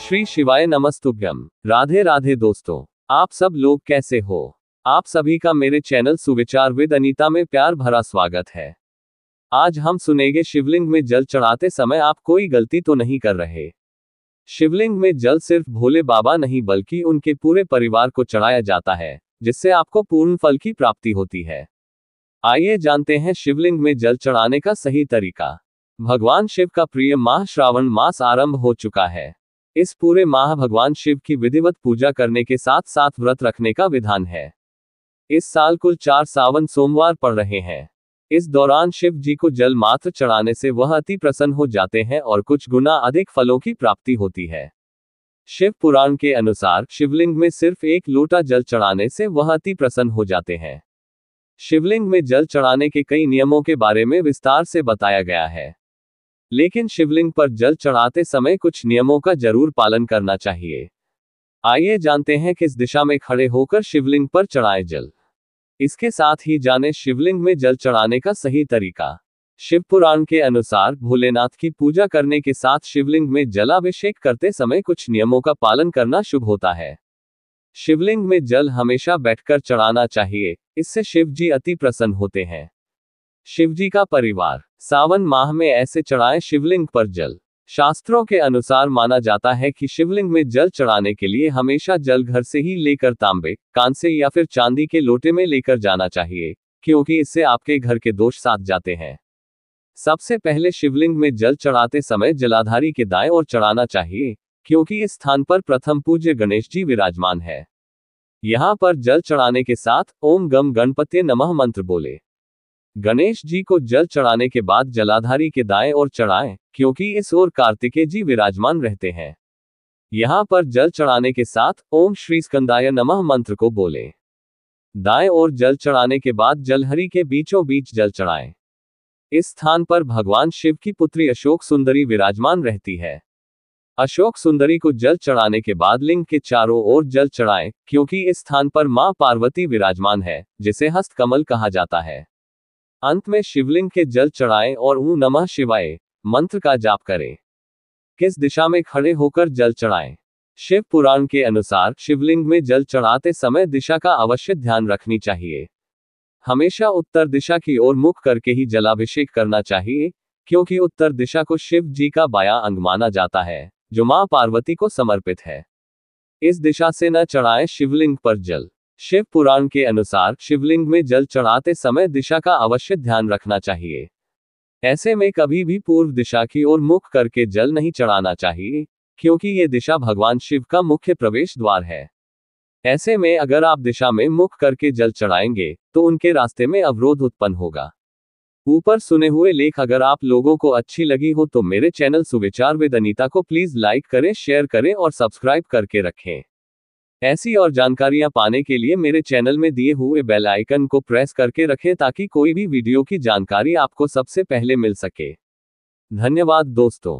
श्री शिवाय नमस्तुभ्यम। राधे राधे दोस्तों, आप सब लोग कैसे हो? आप सभी का मेरे चैनल सुविचार विद अनीता में प्यार भरा स्वागत है। आज हम सुनेंगे शिवलिंग में जल चढ़ाते समय आप कोई गलती तो नहीं कर रहे। शिवलिंग में जल सिर्फ भोले बाबा नहीं बल्कि उनके पूरे परिवार को चढ़ाया जाता है, जिससे आपको पूर्ण फल की प्राप्ति होती है। आइए जानते हैं शिवलिंग में जल चढ़ाने का सही तरीका। भगवान शिव का प्रिय माह श्रावण मास आरंभ हो चुका है। इस पूरे माह भगवान शिव की विधिवत पूजा करने के साथ साथ व्रत रखने का विधान है। इस साल कुल 4 सावन सोमवार पड़ रहे हैं। इस दौरान शिव जी को जल मात्र चढ़ाने से वह अति प्रसन्न हो जाते हैं और कुछ गुना अधिक फलों की प्राप्ति होती है। शिव पुराण के अनुसार शिवलिंग में सिर्फ 1 लोटा जल चढ़ाने से वह अति प्रसन्न हो जाते हैं। शिवलिंग में जल चढ़ाने के कई नियमों के बारे में विस्तार से बताया गया है, लेकिन शिवलिंग पर जल चढ़ाते समय कुछ नियमों का जरूर पालन करना चाहिए। आइए जानते हैं किस दिशा में खड़े होकर शिवलिंग पर चढ़ाएं जल। इसके साथ ही जानें शिवलिंग में जल चढ़ाने का सही तरीका। शिव पुराण के अनुसार भोलेनाथ की पूजा करने के साथ शिवलिंग में जलाभिषेक करते समय कुछ नियमों का पालन करना शुभ होता है। शिवलिंग में जल हमेशा बैठकर चढ़ाना चाहिए, इससे शिव जी अति प्रसन्न होते हैं। शिवजी का परिवार सावन माह में ऐसे चढ़ाएं शिवलिंग पर जल। शास्त्रों के अनुसार माना जाता है कि शिवलिंग में जल चढ़ाने के लिए हमेशा जल घर से ही लेकर तांबे, कांसे या फिर चांदी के लोटे में लेकर जाना चाहिए, क्योंकि इससे आपके घर के दोष साथ जाते हैं। सबसे पहले शिवलिंग में जल चढ़ाते समय जलाधारी के दाएं ओर चढ़ाना चाहिए, क्योंकि इस स्थान पर प्रथम पूज्य गणेश जी विराजमान है। यहां पर जल चढ़ाने के साथ ओम गम गणपत्ये नमः मंत्र बोले। गणेश जी को जल चढ़ाने के बाद जलाधारी के दाएं ओर चढ़ाएं, क्योंकि इस ओर कार्तिकेय जी विराजमान रहते हैं। यहां पर जल चढ़ाने के साथ ओम श्री स्कंदाय नमः मंत्र को बोले। दाएं ओर जल चढ़ाने के बाद जलहरी के बीचों बीच जल चढ़ाएं। इस स्थान पर भगवान शिव की पुत्री अशोक सुंदरी विराजमान रहती है। अशोक सुंदरी को जल चढ़ाने के बाद लिंग के चारों ओर जल चढ़ाएं, क्योंकि इस स्थान पर मां पार्वती विराजमान है, जिसे हस्त कमल कहा जाता है। अंत में शिवलिंग के जल चढ़ाएं और ओम नमः शिवाय मंत्र का जाप करें। किस दिशा में खड़े होकर जल चढ़ाएं? शिव पुराण के अनुसार शिवलिंग में जल चढ़ाते समय दिशा का अवश्य ध्यान रखनी चाहिए। हमेशा उत्तर दिशा की ओर मुख करके ही जलाभिषेक करना चाहिए, क्योंकि उत्तर दिशा को शिव जी का बायां अंग माना जाता है, जो मां पार्वती को समर्पित है। इस दिशा से न चढ़ाएं शिवलिंग पर जल। शिव पुराण के अनुसार शिवलिंग में जल चढ़ाते समय दिशा का अवश्य ध्यान रखना चाहिए। ऐसे में कभी भी पूर्व दिशा की ओर मुख करके जल नहीं चढ़ाना चाहिए, क्योंकि ये दिशा भगवान शिव का मुख्य प्रवेश द्वार है। ऐसे में अगर आप दिशा में मुख करके जल चढ़ाएंगे तो उनके रास्ते में अवरोध उत्पन्न होगा। ऊपर सुने हुए लेख अगर आप लोगों को अच्छी लगी हो तो मेरे चैनल सुविचार विद अनीता को प्लीज लाइक करें, शेयर करें और सब्सक्राइब करके रखें। ऐसी और जानकारियां पाने के लिए मेरे चैनल में दिए हुए बेल आइकन को प्रेस करके रखें, ताकि कोई भी वीडियो की जानकारी आपको सबसे पहले मिल सके। धन्यवाद दोस्तों।